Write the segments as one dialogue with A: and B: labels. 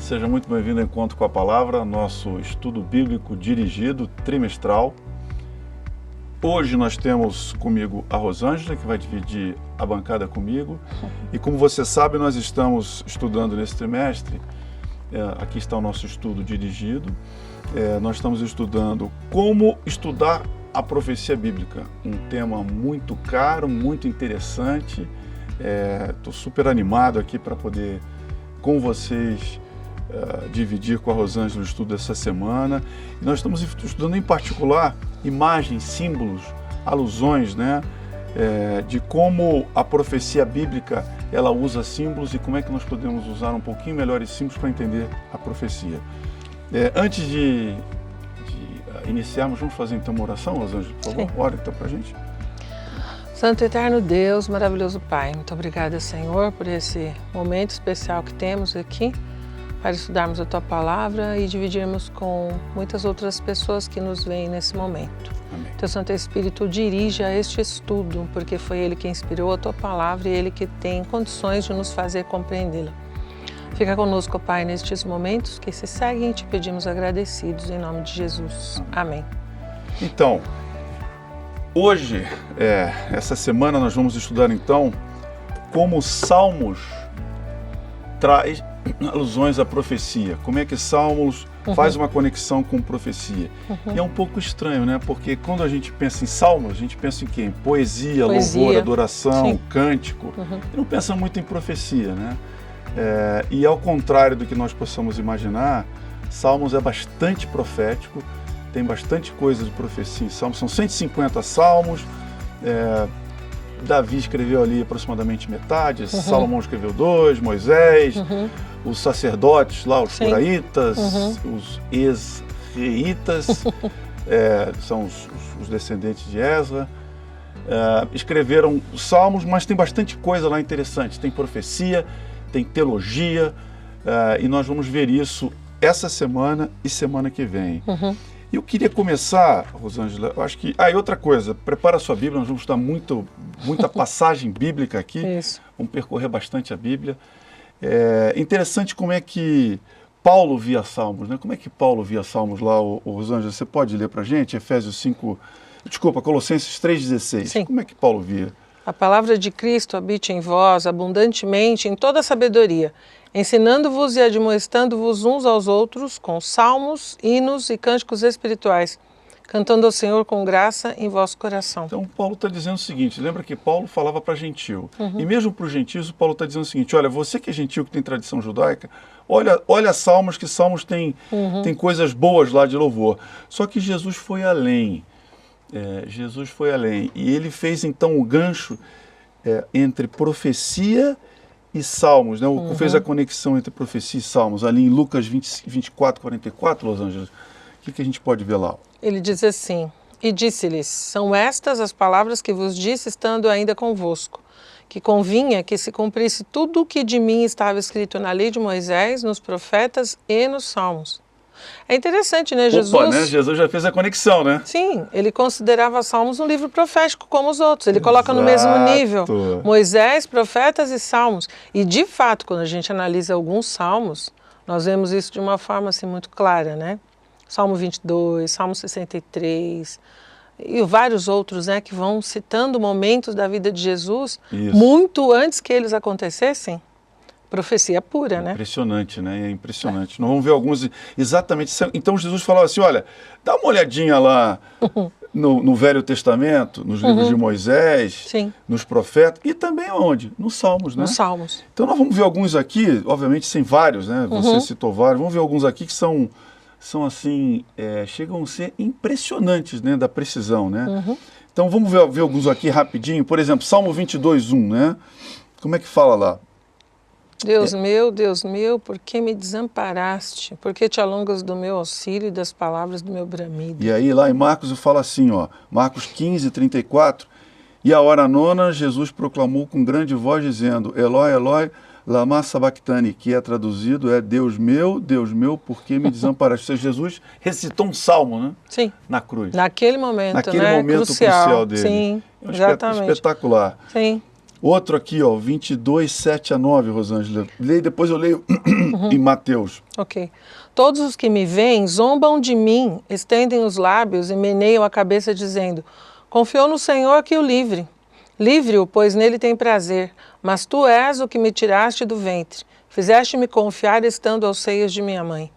A: Seja muito bem-vindo ao Encontro com a Palavra, nosso estudo bíblico dirigido, trimestral. Hoje nós temos comigo a Rosângela, que vai dividir a bancada comigo. E como você sabe, nós estamos estudando nesse trimestre, aqui está o nosso estudo dirigido, nós estamos estudando como estudar a profecia bíblica, um tema muito caro, muito interessante. Estou super animado aqui para poder, com vocês, dividir com a Rosângela o estudo dessa semana. E nós estamos estudando em particular imagens, símbolos, alusões, né, de como a profecia bíblica ela usa símbolos e como é que nós podemos usar um pouquinho melhor esses símbolos para entender a profecia. Antes de iniciarmos, vamos fazer então uma oração, Rosângela, por favor? Ora então para a gente.
B: Santo Eterno Deus, maravilhoso Pai, muito obrigada, Senhor, por esse momento especial que temos aqui para estudarmos a Tua Palavra e dividirmos com muitas outras pessoas que nos veem nesse momento.
A: Amém.
B: Teu Santo Espírito dirija este estudo, porque foi Ele que inspirou a Tua Palavra e Ele que tem condições de nos fazer compreendê-la. Fica conosco, Pai, nestes momentos que se seguem e te pedimos agradecidos em nome de Jesus. Amém.
A: Então, hoje, essa semana, nós vamos estudar então como os Salmos traz alusões à profecia. Como é que Salmos faz uma conexão com profecia. E é um pouco estranho, né? Porque quando a gente pensa em Salmos, a gente pensa em quê? Em poesia, louvor, adoração, cântico. E não pensa muito em profecia, né? E ao contrário do que nós possamos imaginar, Salmos é bastante profético, tem bastante coisa de profecia em Salmos. São 150 Salmos. Davi escreveu ali aproximadamente metade, Salomão escreveu 2, Moisés, os sacerdotes lá, os coraitas, os ex-reitas, são os descendentes de Ezra, escreveram Salmos, mas tem bastante coisa lá interessante, tem profecia, tem teologia, e nós vamos ver isso essa semana e semana que vem. E eu queria começar, Rosângela, eu acho que... e outra coisa, prepara a sua Bíblia, nós vamos estudar muita passagem bíblica aqui.
B: Isso.
A: Vamos percorrer bastante a Bíblia. Interessante como é que Paulo via Salmos, né? Como é que Paulo via Salmos lá, Rosângela? Você pode ler para a gente? Colossenses 3,16.
B: Sim.
A: Como é que Paulo via?
B: A palavra de Cristo habite em vós abundantemente em toda a sabedoria, ensinando-vos e admoestando-vos uns aos outros com salmos, hinos e cânticos espirituais, cantando ao Senhor com graça em vosso coração.
A: Então, Paulo está dizendo o seguinte, lembra que Paulo falava para gentil, e mesmo para os gentios, Paulo está dizendo o seguinte, olha, você que é gentil, que tem tradição judaica, olha Salmos, que Salmos tem coisas boas lá de louvor. Só que Jesus foi além. Jesus foi além. E ele fez então o gancho entre profecia e Salmos, né? Fez a conexão entre profecia e Salmos, ali em Lucas 24, 44, Los Angeles. O que a gente pode ver lá?
B: Ele diz assim, e disse-lhes, são estas as palavras que vos disse estando ainda convosco, que convinha que se cumprisse tudo o que de mim estava escrito na lei de Moisés, nos profetas e nos Salmos. É interessante, né, Jesus?
A: Né? Jesus já fez a conexão, né?
B: Sim, ele considerava Salmos um livro profético como os outros. Ele coloca no mesmo nível Moisés, profetas e Salmos. E, de fato, quando a gente analisa alguns Salmos, nós vemos isso de uma forma assim, muito clara, né? Salmo 22, Salmo 63 e vários outros, né, que vão citando momentos da vida de Jesus muito antes que eles acontecessem. Profecia pura, né?
A: Impressionante, né? É impressionante. Nós vamos ver alguns exatamente. Então Jesus falava assim, olha, dá uma olhadinha lá no Velho Testamento, nos livros de Moisés, nos profetas, e também onde? Nos Salmos, né?
B: Nos Salmos.
A: Então nós vamos ver alguns aqui, obviamente sem vários, né? Você citou vários, vamos ver alguns aqui que são assim, chegam a ser impressionantes, né? Da precisão, né? Então vamos ver alguns aqui rapidinho. Por exemplo, Salmo 22, 1, né? Como é que fala lá?
B: Deus meu, por que me desamparaste? Por que te alongas do meu auxílio e das palavras do meu bramido?
A: E aí lá em Marcos fala assim, Marcos 15, 34, e a hora nona Jesus proclamou com grande voz dizendo, Eloi, Eloi, lama sabachthani, que é traduzido, Deus meu, por que me desamparaste? Ou seja, Jesus recitou um salmo, né?
B: Sim.
A: Na cruz.
B: Naquele momento,
A: momento crucial dele.
B: Sim, exatamente.
A: Espetacular.
B: Sim.
A: Outro aqui, ó, 22, 7 a 9, Rosângela. Leio, depois eu leio em Mateus.
B: Ok. Todos os que me veem zombam de mim, estendem os lábios e meneiam a cabeça dizendo, confiou no Senhor que o livre. Livre-o, pois nele tem prazer, mas tu és o que me tiraste do ventre. Fizeste-me confiar estando aos seios de minha mãe.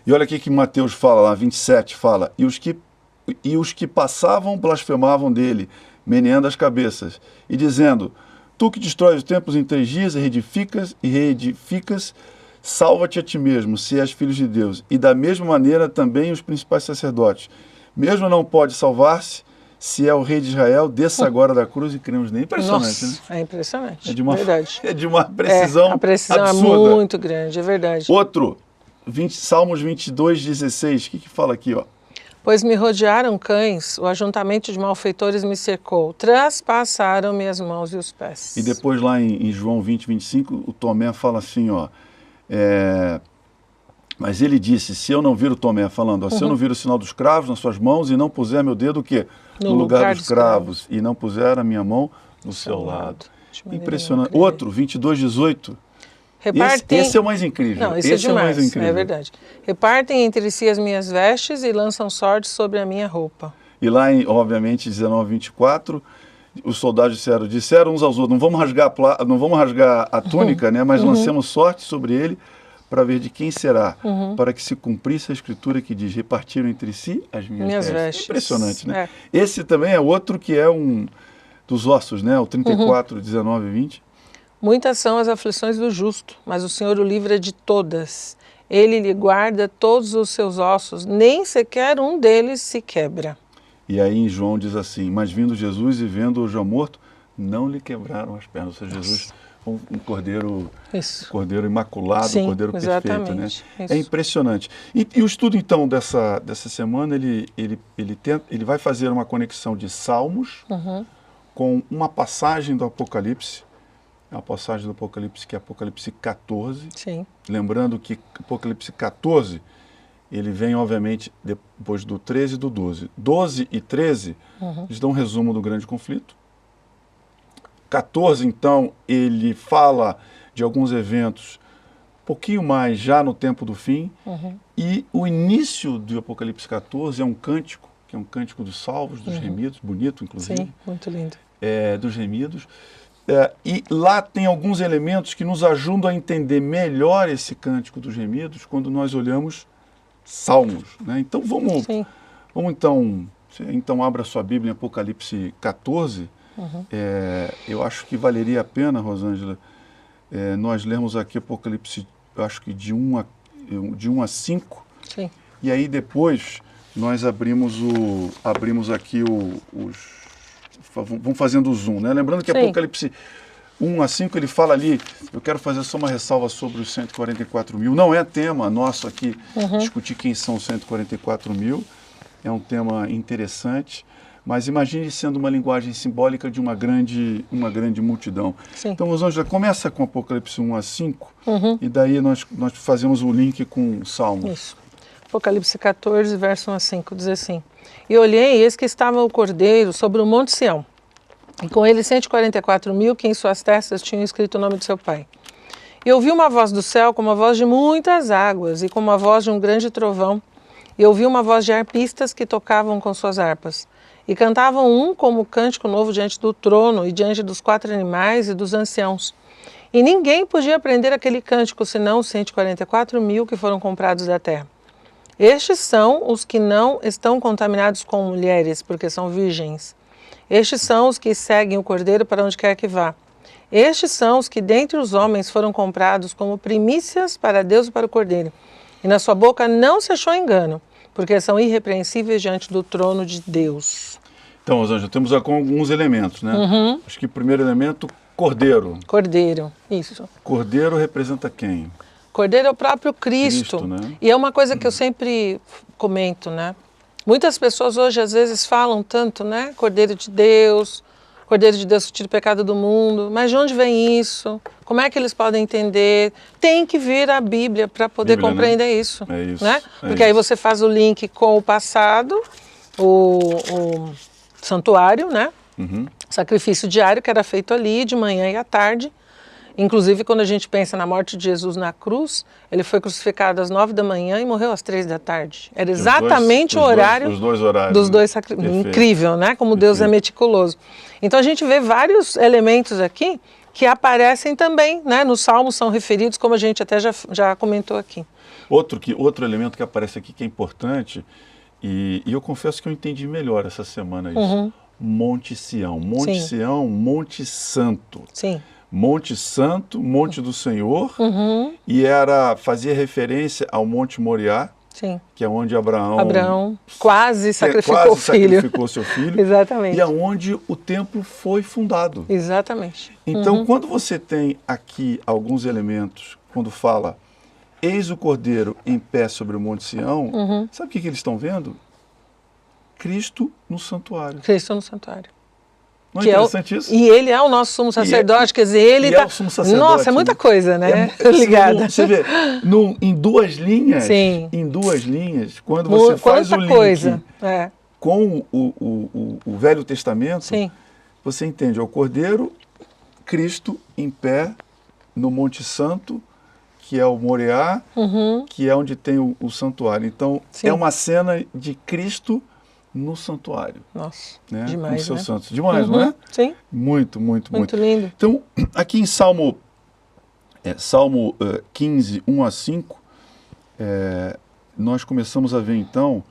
A: E olha aqui que Mateus fala, lá 27, fala, e os que passavam blasfemavam dele, meneando as cabeças, e dizendo, tu que destróis os templos em 3 dias e reedificas, salva-te a ti mesmo, se és filho de Deus. E da mesma maneira também os principais sacerdotes. Mesmo não pode salvar-se, se é o rei de Israel, desça agora da cruz e cremos nele. Impressionante,
B: Nossa,
A: né?
B: É impressionante,
A: Verdade. É de uma precisão
B: a precisão
A: absurda.
B: É muito grande, é verdade.
A: Outro, Salmos 22, 16, o que fala aqui, ó?
B: Pois me rodearam cães, o ajuntamento de malfeitores me cercou, traspassaram-me as mãos e os pés.
A: E depois lá em João 20, 25, o Tomé fala assim, ó, mas ele disse, se eu não vir o Tomé falando, ó, se eu não vir o sinal dos cravos nas suas mãos e não puser meu dedo o quê? No lugar dos cravos, e não puser a minha mão no seu lado. Impressionante. Outro, 22, 18. Esse é o mais incrível.
B: Não, esse é demais, é verdade. Repartem entre si as minhas vestes e lançam sorte sobre a minha roupa.
A: E lá, obviamente, 19, 24, os soldados disseram uns aos outros, não vamos rasgar a túnica, né, mas lancemos sorte sobre ele para ver de quem será, para que se cumprisse a escritura que diz, repartiram entre si as minhas vestes. Impressionante, né? Esse também é outro que é um dos ossos, né, o 34, 19 e 20.
B: Muitas são as aflições do justo, mas o Senhor o livra de todas. Ele lhe guarda todos os seus ossos, nem sequer um deles se quebra.
A: E aí em João diz assim, mas vindo Jesus e vendo-o já morto, não lhe quebraram as pernas. Ou seja, Jesus um cordeiro imaculado, um cordeiro perfeito. Né? É impressionante. E o estudo então dessa semana, ele vai fazer uma conexão de Salmos com uma passagem do Apocalipse, a passagem do Apocalipse, que é Apocalipse 14.
B: Sim.
A: Lembrando que Apocalipse 14, ele vem, obviamente, depois do 13 e do 12. 12 e 13, eles dão um resumo do grande conflito. 14, então, ele fala de alguns eventos um pouquinho mais já no tempo do fim. E o início do Apocalipse 14 é um cântico, que é um cântico dos salvos, dos remidos, bonito, inclusive.
B: Sim, muito lindo.
A: Dos remidos. E lá tem alguns elementos que nos ajudam a entender melhor esse cântico dos remidos quando nós olhamos Salmos. Né? Então vamos então abra sua Bíblia em Apocalipse 14. Eu acho que valeria a pena, Rosângela, nós lermos aqui Apocalipse, eu acho que de 1 a 5.
B: Sim.
A: E aí depois nós abrimos aqui vamos fazendo o zoom, né? Lembrando que Apocalipse 1 a 5, ele fala ali, eu quero fazer só uma ressalva sobre os 144 mil. Não é tema nosso aqui discutir quem são os 144 mil, é um tema interessante, mas imagine sendo uma linguagem simbólica de uma grande multidão.
B: Sim.
A: Então, Rosângela, começa com Apocalipse 1 a 5, e daí nós fazemos o link com o Salmo.
B: Isso. Apocalipse 14, verso 1 a 5, diz assim, e olhei, e eis que estava o Cordeiro sobre o monte Sião, e com ele 144 mil que em suas testas tinham escrito o nome de seu pai. E ouvi uma voz do céu como a voz de muitas águas, e como a voz de um grande trovão, e ouvi uma voz de harpistas que tocavam com suas harpas, e cantavam um como cântico novo diante do trono, e diante dos 4 animais e dos anciãos. E ninguém podia aprender aquele cântico, senão os 144 mil que foram comprados da terra. Estes são os que não estão contaminados com mulheres, porque são virgens. Estes são os que seguem o Cordeiro para onde quer que vá. Estes são os que dentre os homens foram comprados como primícias para Deus e para o Cordeiro. E na sua boca não se achou engano, porque são irrepreensíveis diante do trono de Deus.
A: Então, Rosângela, temos alguns elementos, né? Acho que o primeiro elemento, Cordeiro.
B: Cordeiro, isso.
A: Cordeiro representa quem?
B: Cordeiro é o próprio Cristo,
A: né?
B: E é uma coisa que eu sempre comento, né? Muitas pessoas hoje às vezes falam tanto, né? Cordeiro de Deus que tira o pecado do mundo, mas de onde vem isso? Como é que eles podem entender? Tem que vir a Bíblia para poder compreender, né? Isso.
A: É isso.
B: Né? Porque aí você faz o link com o passado, o santuário, né? sacrifício diário que era feito ali de manhã e à tarde. Inclusive, quando a gente pensa na morte de Jesus na cruz, ele foi crucificado às 9 da manhã e morreu às 3 da tarde. Era exatamente o horário
A: os dois horários,
B: dos dois sacrifícios. Incrível, né? Como Deus é meticuloso. Então, a gente vê vários elementos aqui que aparecem também, né? Nos Salmos são referidos, como a gente até já comentou aqui.
A: Outro elemento que aparece aqui que é importante, e eu confesso que eu entendi melhor essa semana isso. Monte Sião. Monte Sião, Monte Santo.
B: Sim.
A: Monte Santo, Monte do Senhor, e fazia referência ao Monte Moriá,
B: sim,
A: que é onde Abraão
B: quase sacrificou
A: sacrificou seu filho.
B: Exatamente.
A: E aonde o templo foi fundado.
B: Exatamente.
A: Então, quando você tem aqui alguns elementos, quando fala, eis o Cordeiro em pé sobre o Monte Sião, sabe o que eles estão vendo? Cristo no santuário.
B: Cristo no santuário.
A: Não é interessante isso?
B: E ele é o nosso sumo sacerdote, quer dizer, ele está...
A: É o sumo sacerdote.
B: Nossa, é muita coisa, né? Ligada.
A: Você vê, em duas linhas,
B: sim,
A: quando você faz o link
B: é,
A: com o Velho Testamento,
B: sim,
A: você entende, é o Cordeiro, Cristo em pé no Monte Santo, que é o Moriá, que é onde tem o santuário. Então,
B: sim,
A: é uma cena de Cristo no santuário.
B: Nossa,
A: né?
B: demais,
A: com seus
B: né?
A: santos. Demais, não é?
B: Sim.
A: Muito, muito, muito.
B: Muito lindo.
A: Então, aqui em Salmo 15, 1 a 5, nós começamos a ver, então,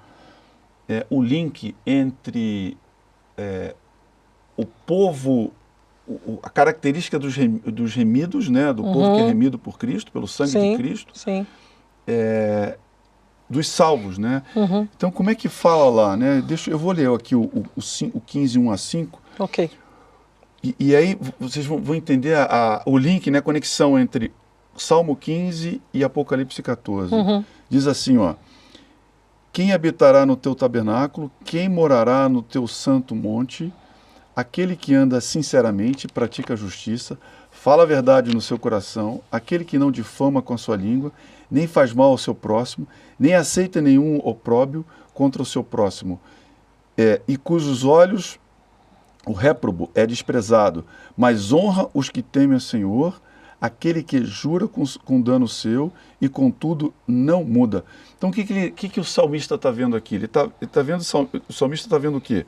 A: o link entre o povo, a característica dos remidos, né? Do povo que é remido por Cristo, pelo sangue de Cristo.
B: Sim.
A: Dos salvos, né? Então, como é que fala lá, né? Eu vou ler aqui o 15, 1 a 5.
B: Ok.
A: E aí vocês vão entender o link, né? A conexão entre Salmo 15 e Apocalipse 14. Diz assim, ó: quem habitará no teu tabernáculo, quem morará no teu santo monte, aquele que anda sinceramente, pratica a justiça, fala a verdade no seu coração, aquele que não difama com a sua língua, nem faz mal ao seu próximo, nem aceita nenhum opróbio contra o seu próximo, e cujos olhos o réprobo é desprezado, mas honra os que temem ao Senhor, aquele que jura com dano seu e contudo não muda. Então o que o salmista está vendo aqui? O salmista está vendo o quê?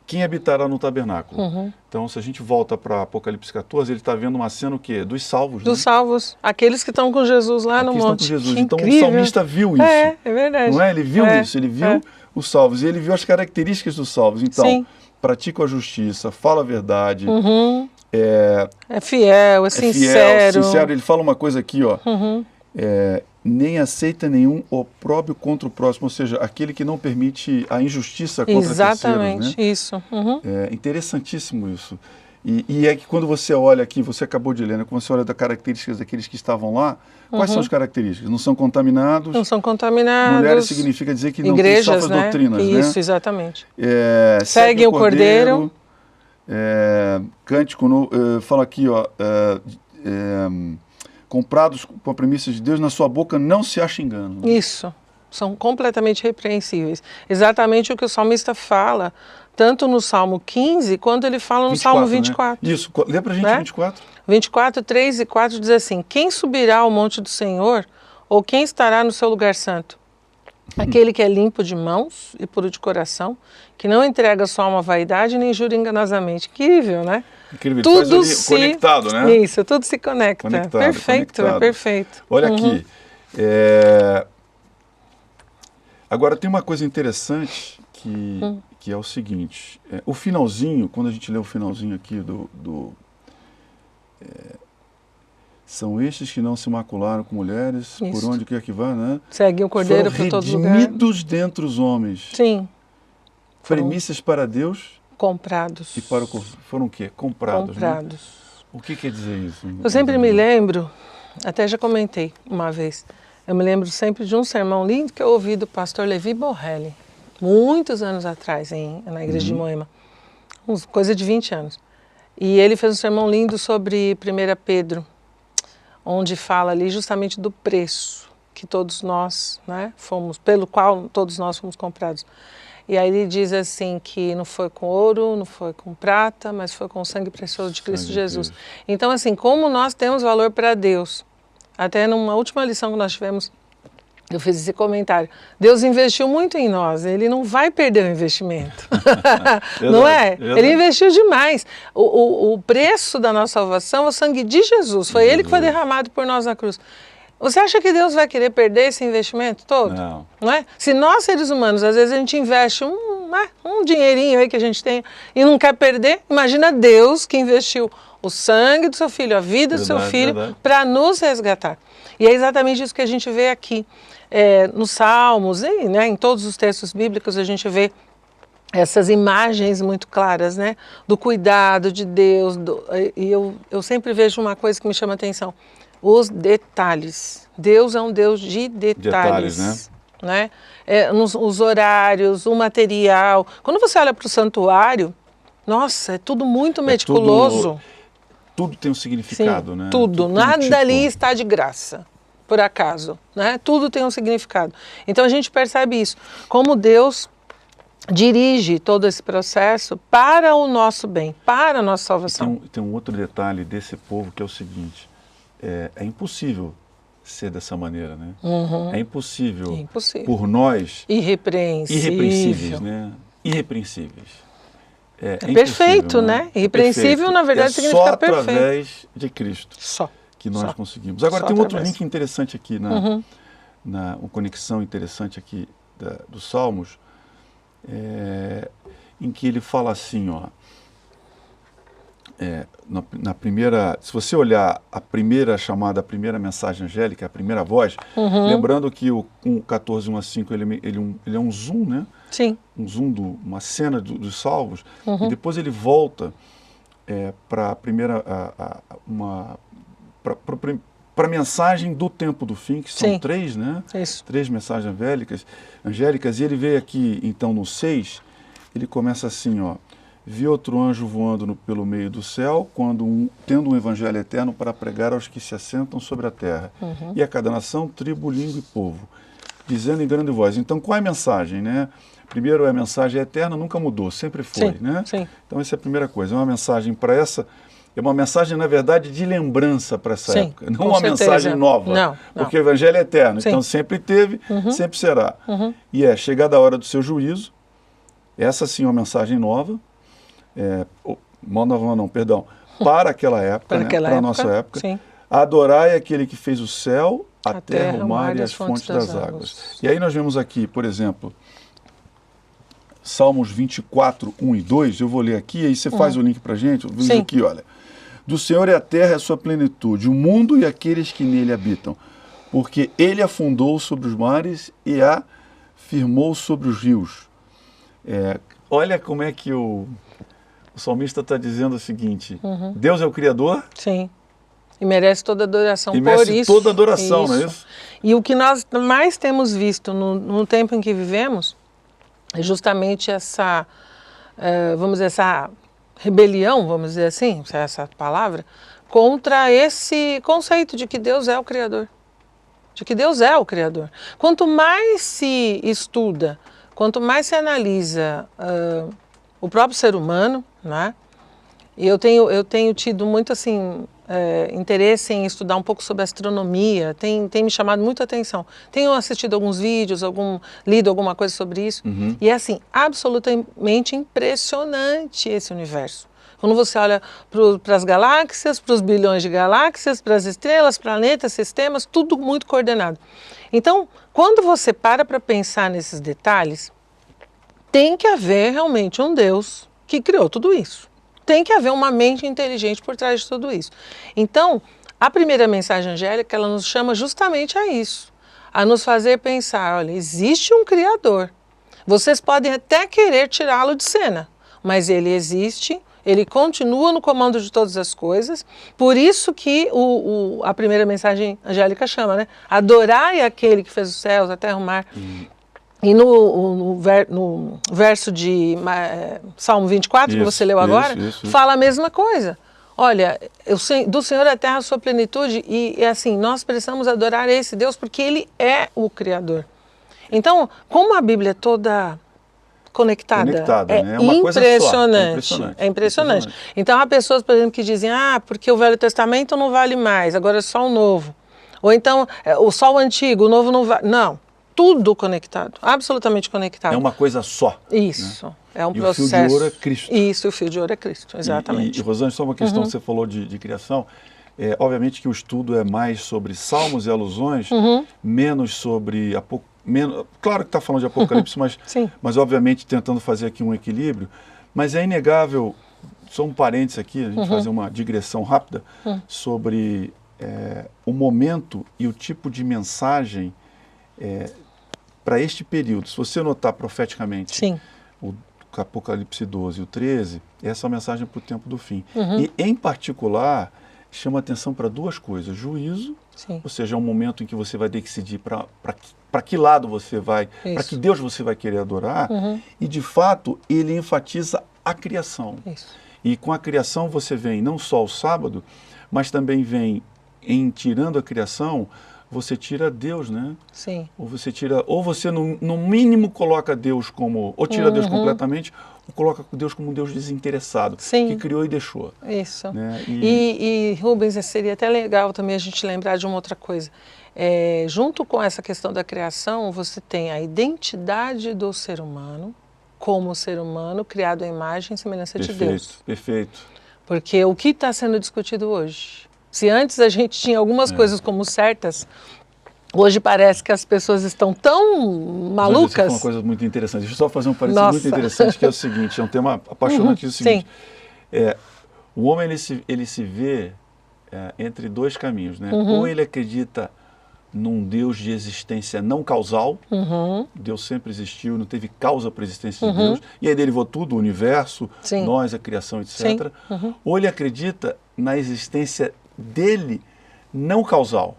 A: Quem habitará no tabernáculo. Então, se a gente volta para Apocalipse 14, ele está vendo uma cena o quê? Dos salvos.
B: Dos salvos. Aqueles que estão com Jesus lá no monte.
A: Estão com Jesus.
B: Que
A: então,
B: incrível.
A: o salmista viu isso.
B: É verdade.
A: Não é? Ele viu isso. Ele viu os salvos. E ele viu as características dos salvos. Então, pratica a justiça, fala a verdade.
B: É fiel, é sincero.
A: Ele fala uma coisa aqui, ó. Nem aceita nenhum opróbio contra o próximo, ou seja, aquele que não permite a injustiça contra terceiros.
B: Exatamente, isso.
A: É interessantíssimo isso. E é que quando você olha aqui, você acabou de ler, né? Quando você olha das características daqueles que estavam lá, quais são as características? Não são contaminados.
B: Não são contaminados.
A: Mulheres significa dizer que não
B: igrejas,
A: tem falsas doutrinas, né?
B: Isso, exatamente.
A: Seguem o Cordeiro. Cântico, fala aqui, ó... comprados com a premissa de Deus, na sua boca não se acha engano.
B: Isso, são completamente repreensíveis. Exatamente o que o salmista fala, tanto no Salmo 15, quanto ele fala no 24, Salmo 24.
A: Né? Isso, lê pra gente 24.
B: 24, 3 e 4 diz assim: quem subirá ao monte do Senhor, ou quem estará no seu lugar santo? Aquele que é limpo de mãos e puro de coração, que não entrega sua alma à vaidade, nem jura enganosamente. Incrível, né?
A: Incrível, tudo se conectado, né?
B: Isso, tudo se conecta. Conectado, perfeito,
A: conectado.
B: Perfeito.
A: Olha aqui. Agora tem uma coisa interessante que é o seguinte: o finalzinho, quando a gente lê o finalzinho aqui são estes que não se macularam com mulheres, por onde quer que vá, né?
B: Seguem o Cordeiro por todo lugar.
A: Redimidos dentre os homens.
B: Sim.
A: Premissas para Deus.
B: Comprados.
A: E foram o quê? Comprados.
B: Comprados.
A: Né? O que quer dizer isso?
B: Eu sempre me lembro, até já comentei uma vez, eu me lembro sempre de um sermão lindo que eu ouvi do pastor Levi Borrelli, muitos anos atrás, na igreja de Moema, coisa de 20 anos. E ele fez um sermão lindo sobre 1 Pedro, onde fala ali justamente do preço que todos nós, né, pelo qual todos nós fomos comprados. E aí ele diz assim que não foi com ouro, não foi com prata, mas foi com o sangue precioso de Cristo Jesus. Então assim, como nós temos valor para Deus, até numa última lição que nós tivemos, eu fiz esse comentário. Deus investiu muito em nós, Ele não vai perder o investimento. Não é?
A: Verdade.
B: Ele investiu demais. O preço da nossa salvação é o sangue de Jesus. Foi Ele que foi derramado por nós na cruz. Você acha que Deus vai querer perder esse investimento todo? Não é? Se nós, seres humanos, às vezes a gente investe um dinheirinho aí que a gente tem e não quer perder, imagina Deus que investiu o sangue do seu filho, a vida do seu filho, para nos resgatar. E é exatamente isso que a gente vê aqui. Nos Salmos e em todos os textos bíblicos a gente vê essas imagens muito claras, né, do cuidado de Deus. E eu sempre vejo uma coisa que me chama a atenção: os detalhes. Deus é um Deus de detalhes, né? Os horários, o material. Quando você olha para o santuário, nossa, é tudo muito meticuloso.
A: Tudo tem um significado, né?
B: Tudo, nada ali está de graça. Por acaso, né? Tudo tem um significado. Então a gente percebe isso, como Deus dirige todo esse processo para o nosso bem, para a nossa salvação.
A: Tem um outro detalhe desse povo que é o seguinte: é impossível ser dessa maneira, né? É impossível por nós irrepreensíveis, né? Irrepreensíveis. É
B: perfeito, né? Irrepreensível, na verdade, significa perfeito.
A: Só através de Cristo.
B: Só.
A: Que nós conseguimos. Agora tem um outro link interessante aqui, uma conexão interessante aqui dos Salmos, em que ele fala assim, na primeira, se você olhar a primeira chamada, a primeira mensagem angélica, a primeira voz, lembrando que o 14, 1 a 5, ele é um zoom, né?
B: Sim.
A: Um zoom, uma cena dos Salmos, e depois ele volta para a primeira, para a mensagem do tempo do fim, que são três, né? Isso. 3 mensagens angélicas, e ele veio aqui, então, no 6, ele começa assim, vi outro anjo voando pelo meio do céu, tendo um evangelho eterno para pregar aos que se assentam sobre a terra, e a cada nação, tribo, língua e povo, dizendo em grande voz. Então, qual é a mensagem, né? Primeiro, a mensagem eterna, nunca mudou, sempre foi, né? Então, essa é a primeira coisa, é uma mensagem para essa... É uma mensagem, na verdade, de lembrança para essa época, não uma mensagem nova,
B: não.
A: Porque o Evangelho é eterno, então sempre teve, sempre será. E chegada a hora do seu juízo, essa sim é uma mensagem nova, para aquela época, para a nossa época, adorai aquele que fez o céu, a terra, o mar e as fontes das águas. E aí nós vemos aqui, por exemplo, Salmos 24, 1 e 2, eu vou ler aqui, aí você faz o link para a gente, eu vou dizer aqui, olha. Do Senhor é a terra e a sua plenitude, o mundo e aqueles que nele habitam, porque ele afundou sobre os mares e a firmou sobre os rios. Olha como é que o salmista está dizendo o seguinte, Deus é o Criador.
B: Sim, e merece toda adoração por isso.
A: Merece toda adoração, não é isso?
B: E o que nós mais temos visto no tempo em que vivemos é justamente essa, vamos dizer, essa rebelião, vamos dizer assim, essa palavra, contra esse conceito de que Deus é o Criador. De que Deus é o Criador. Quanto mais se estuda, quanto mais se analisa o próprio ser humano, né? E eu tenho tido muito assim, interesse em estudar um pouco sobre astronomia, tem me chamado muita atenção. Tenho assistido alguns vídeos, lido alguma coisa sobre isso, e é assim, absolutamente impressionante esse universo. Quando você olha para as galáxias, para os bilhões de galáxias, para as estrelas, planetas, sistemas, tudo muito coordenado. Então, quando você para pensar nesses detalhes, tem que haver realmente um Deus que criou tudo isso. Tem que haver uma mente inteligente por trás de tudo isso. Então, a primeira mensagem angélica, ela nos chama justamente a isso, a nos fazer pensar, olha, existe um Criador. Vocês podem até querer tirá-lo de cena, mas ele existe, ele continua no comando de todas as coisas, por isso que a primeira mensagem angélica chama, né? Adorai aquele que fez os céus, a terra, o mar. E no verso de Salmo 24, que você leu agora, fala a mesma coisa. Olha, do Senhor é a terra a sua plenitude, e assim, nós precisamos adorar esse Deus porque Ele é o Criador. Então, como a Bíblia é toda conectada.
A: Né? É uma
B: impressionante.
A: Coisa só.
B: É impressionante. Então, há pessoas, por exemplo, que dizem, porque o Velho Testamento não vale mais, agora é só o Novo. Ou então, só o Antigo, o Novo não vale. Não, tudo conectado, absolutamente conectado.
A: É uma coisa só.
B: Isso,
A: né?
B: É um
A: e
B: processo.
A: O fio de ouro é Cristo.
B: Isso, o fio de ouro é Cristo, exatamente.
A: E Rosângela, só uma questão que você falou de criação. Obviamente que o estudo é mais sobre salmos e alusões, menos sobre... Claro que está falando de Apocalipse, mas obviamente tentando fazer aqui um equilíbrio. Mas é inegável, só um parênteses aqui, a gente fazer uma digressão rápida sobre o momento e o tipo de mensagem para este período. Se você notar profeticamente o Apocalipse 12 e o 13, essa é a mensagem para o tempo do fim. E, em particular, chama atenção para duas coisas. Juízo, ou seja, é um momento em que você vai decidir para que lado você vai, para que Deus você vai querer adorar. E, de fato, ele enfatiza a criação. Isso. E com a criação você vem não só o sábado, mas também vem, em tirando a criação, você tira Deus, né?
B: Sim.
A: Ou você no mínimo coloca Deus como, ou tira Deus completamente, ou coloca Deus como um Deus desinteressado, que criou e deixou.
B: Isso.
A: Né?
B: E Rubens, seria até legal também a gente lembrar de uma outra coisa. Junto com essa questão da criação, você tem a identidade do ser humano, como ser humano, criado à imagem e semelhança de Deus.
A: Perfeito.
B: Porque o que está sendo discutido hoje? Se antes a gente tinha algumas coisas como certas, hoje parece que as pessoas estão tão malucas. Você
A: falou uma coisa muito interessante. Deixa eu só fazer um parênteses muito interessante, que é o seguinte, é um tema apaixonante, é o seguinte. O homem ele se vê entre dois caminhos, né? Ou ele acredita num Deus de existência não causal, Deus sempre existiu, não teve causa para a existência de Deus, e aí derivou tudo, o universo, nós, a criação, etc. Ou ele acredita na existência dele não causal.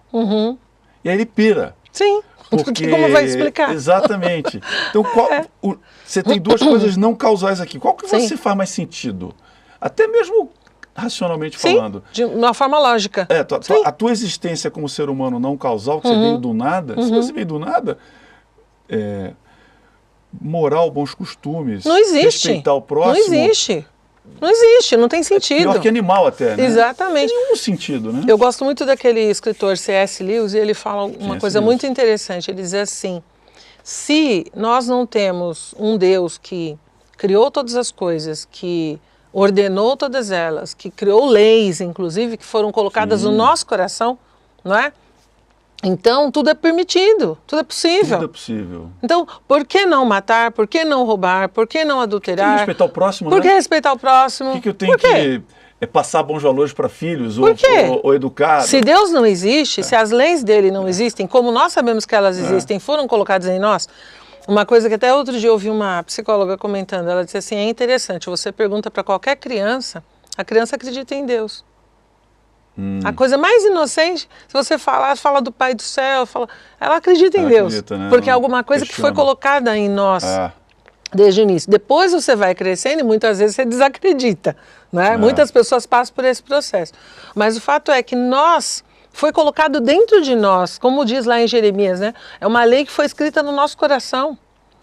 A: E aí ele pira.
B: Sim, porque como vai explicar?
A: Exatamente. Então, você tem duas coisas não causais aqui. Qual que você faz mais sentido? Até mesmo racionalmente falando.
B: De uma forma lógica.
A: A tua existência como ser humano não causal, que você veio do nada, se você veio do nada, moral, bons costumes,
B: não existe.
A: Respeitar o próximo.
B: Não existe. Não existe, não tem sentido.
A: Pior que animal até, né?
B: Exatamente.
A: Não tem nenhum sentido, né?
B: Eu gosto muito daquele escritor C.S. Lewis e ele fala uma coisa muito interessante. Ele diz assim, se nós não temos um Deus que criou todas as coisas, que ordenou todas elas, que criou leis, inclusive, que foram colocadas no nosso coração, não é? Então, tudo é permitido, tudo é possível.
A: Tudo é possível.
B: Então, por que não matar? Por que não roubar? Por que não adulterar?
A: Por que respeitar o próximo,
B: Por que respeitar o próximo?
A: Por que eu tenho que passar bons valores para filhos ou educar?
B: Se Deus não existe, se as leis dele não existem, como nós sabemos que elas existem, foram colocadas em nós, uma coisa que até outro dia eu ouvi uma psicóloga comentando, ela disse assim, é interessante, você pergunta para qualquer criança, a criança acredita em Deus. A coisa mais inocente, se você fala do Pai do Céu, ela acredita em Deus, né? Porque é alguma coisa que foi colocada em nós desde o início. Depois você vai crescendo e muitas vezes você desacredita, né? Muitas pessoas passam por esse processo. Mas o fato é que foi colocado dentro de nós, como diz lá em Jeremias, né? É uma lei que foi escrita no nosso coração.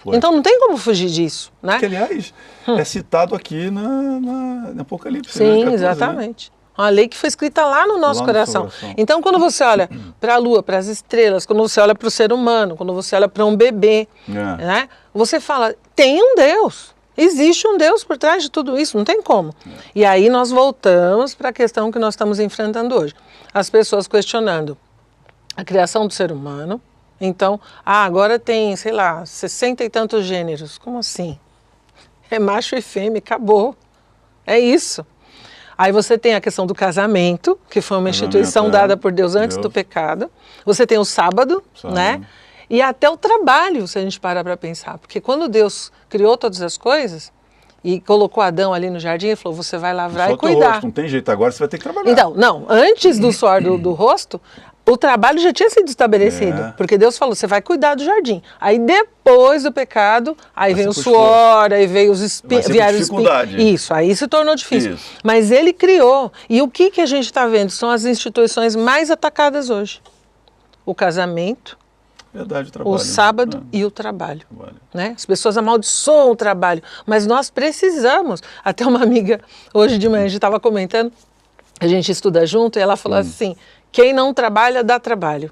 B: Então não tem como fugir disso, né?
A: Que, aliás, é citado aqui no Apocalipse.
B: Sim,
A: 14,
B: exatamente. Né? Uma lei que foi escrita lá no nosso coração. Então, quando você olha para a lua, para as estrelas, quando você olha para o ser humano, quando você olha para um bebê, né, você fala, tem um Deus. Existe um Deus por trás de tudo isso, não tem como. E aí nós voltamos para a questão que nós estamos enfrentando hoje. As pessoas questionando a criação do ser humano. Então, agora tem, sei lá, 60 e tantos gêneros. Como assim? É macho e fêmea, acabou. É isso. Aí você tem a questão do casamento, que foi uma instituição dada por Deus antes do pecado. Você tem o sábado, né? E até o trabalho, se a gente parar para pensar. Porque quando Deus criou todas as coisas e colocou Adão ali no jardim, ele falou, você vai lavrar e cuidar.
A: Rosto, não tem jeito, agora você vai ter que trabalhar.
B: Então, não, antes do suor do rosto, o trabalho já tinha sido estabelecido. Porque Deus falou, você vai cuidar do jardim. Aí depois do pecado, aí vem o suor, aí veio os espinhos. Isso, aí se tornou difícil. Isso. Mas ele criou. E o que a gente está vendo? São as instituições mais atacadas hoje. O casamento,
A: Verdade, o trabalho.
B: O sábado e o trabalho. Né? As pessoas amaldiçoam o trabalho, mas nós precisamos. Até uma amiga, hoje de manhã, a gente estava comentando, a gente estuda junto, e ela falou assim, quem não trabalha, dá trabalho.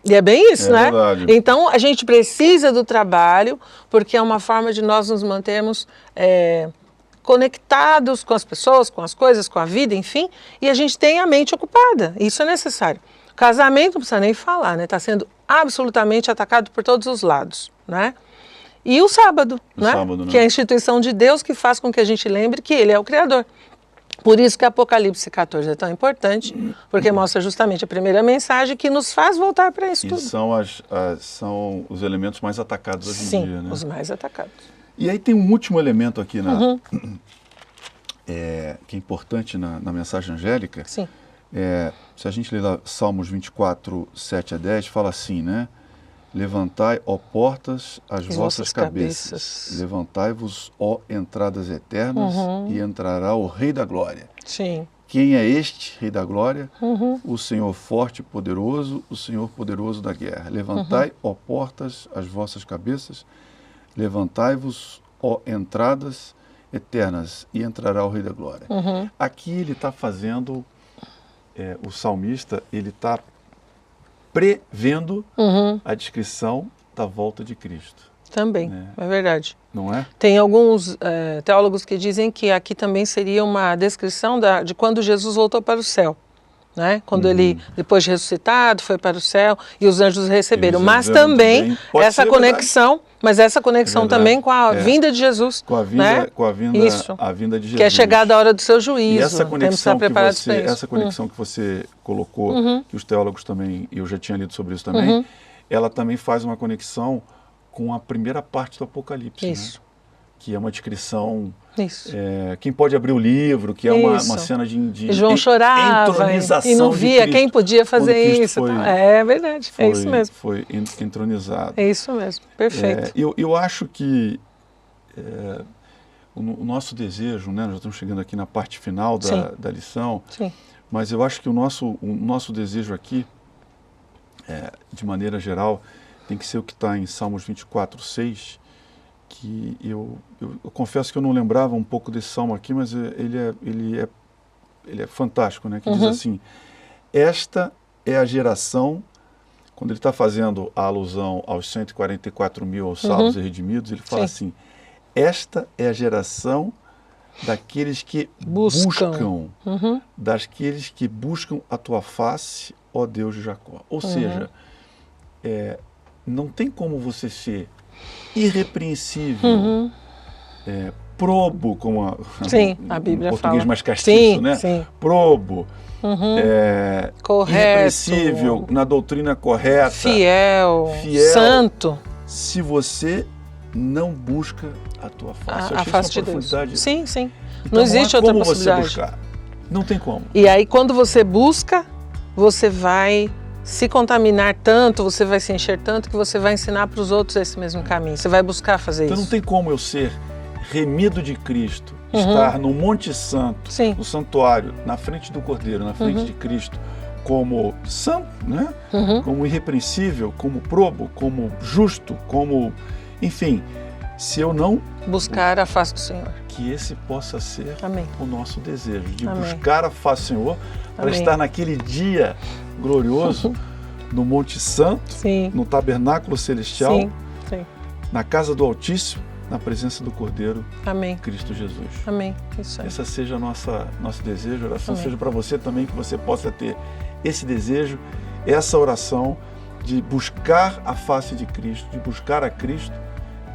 B: E é bem isso, né?
A: Verdade.
B: Então, a gente precisa do trabalho, porque é uma forma de nós nos mantermos conectados com as pessoas, com as coisas, com a vida, enfim, e a gente tem a mente ocupada. Isso é necessário. O casamento, não precisa nem falar, né? Está sendo absolutamente atacado por todos os lados, né? E o sábado, né? Que é a instituição de Deus que faz com que a gente lembre que Ele é o Criador. Por isso que Apocalipse 14 é tão importante, porque mostra justamente a primeira mensagem que nos faz voltar para isso tudo.
A: E são os elementos mais atacados hoje em dia, né?
B: Os mais atacados.
A: E aí tem um último elemento aqui que é importante na mensagem angélica.
B: Sim.
A: Se a gente ler lá Salmos 24, 7 a 10, fala assim, né? Levantai, ó portas, as vossas cabeças. Levantai-vos, ó entradas eternas, e entrará o Rei da Glória.
B: Sim.
A: Quem é este Rei da Glória? O Senhor forte e poderoso, o Senhor poderoso da guerra. Levantai, ó portas, as vossas cabeças. Levantai-vos, ó entradas eternas, e entrará o Rei da Glória. Aqui ele está fazendo, o salmista, ele está prevendo a descrição da volta de Cristo.
B: Também, é verdade.
A: Não é?
B: Tem alguns teólogos que dizem que aqui também seria uma descrição de quando Jesus voltou para o céu. Né? Quando ele, depois de ressuscitado, foi para o céu e os anjos o receberam. Mas também essa conexão, também com a vinda de Jesus.
A: Com a vinda,
B: né?
A: a vinda de Jesus.
B: Que é chegada a hora do seu juízo.
A: E essa conexão,
B: essa
A: conexão que você colocou, que os teólogos também, e eu já tinha lido sobre isso também, ela também faz uma conexão com a primeira parte do Apocalipse.
B: Isso.
A: Né? Que é uma descrição...
B: Isso.
A: Quem pode abrir o livro, que é uma cena de
B: João chorava
A: entronização
B: e não via quem podia fazer isso. É verdade, é isso mesmo.
A: Foi entronizado.
B: É isso mesmo, perfeito.
A: Eu acho que o nosso desejo, né, nós estamos chegando aqui na parte final da lição, mas eu acho que o nosso desejo aqui, de maneira geral, tem que ser o que está em Salmos 24, 6, que eu confesso que eu não lembrava um pouco desse salmo aqui, mas ele é fantástico, né? Que diz assim, esta é a geração, quando ele está fazendo a alusão aos 144 mil aos salvos e redimidos, ele fala assim, esta é a geração daqueles que buscam daqueles que buscam a tua face, ó Deus de Jacó. Ou seja, não tem como você ser irrepreensível, probo, como
B: a Bíblia
A: português
B: fala.
A: mais castiço, né? Probo,
B: correto,
A: irrepreensível, na doutrina correta,
B: fiel, santo.
A: Se você não busca a tua face.
B: A face de Deus. Sim.
A: Então,
B: não existe outra
A: como
B: possibilidade.
A: Você buscar. Não tem como.
B: E aí, quando você busca, você vai se contaminar tanto, você vai se encher tanto, que você vai ensinar para os outros esse mesmo caminho. Você vai buscar fazer isso.
A: Então não tem como eu ser remido de Cristo, estar no Monte Santo, no santuário, na frente do Cordeiro, na frente de Cristo, como santo, né? Como irrepreensível, como probo, como justo, como... Enfim, se eu não...
B: buscar a face do Senhor.
A: Que esse possa ser o nosso desejo, de
B: Amém.
A: buscar a face do Senhor, para estar naquele dia glorioso, no Monte Santo, no tabernáculo celestial, na casa do Altíssimo, na presença do Cordeiro, Cristo Jesus.
B: Amém. Isso aí.
A: Essa seja nosso desejo, a oração seja para você também, que você possa ter esse desejo, essa oração de buscar a face de Cristo, de buscar a Cristo,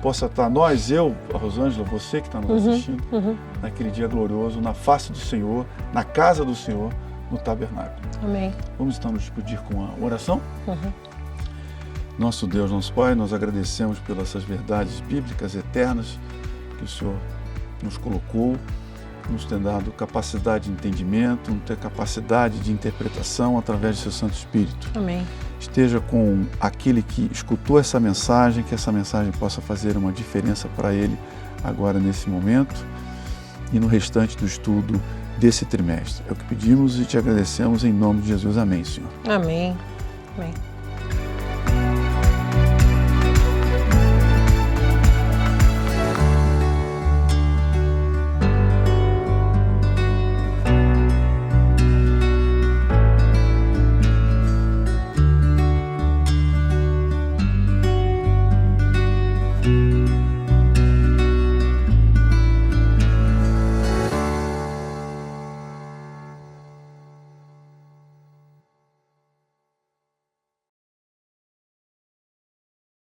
A: possa estar nós, eu, a Rosângela, você que está nos assistindo, naquele dia glorioso, na face do Senhor, na casa do Senhor, no tabernáculo.
B: Amém.
A: Vamos então nos despedir com a oração? Nosso Deus, nosso Pai, nós agradecemos pelas essas verdades bíblicas eternas que o Senhor nos colocou, nos tem dado capacidade de entendimento, nos tem capacidade de interpretação através do seu Santo Espírito.
B: Amém.
A: Esteja com aquele que escutou essa mensagem, que essa mensagem possa fazer uma diferença para ele agora nesse momento e no restante do estudo desse trimestre. É o que pedimos e te agradecemos em nome de Jesus. Amém, Senhor.
B: Amém. Amém.
A: Deus.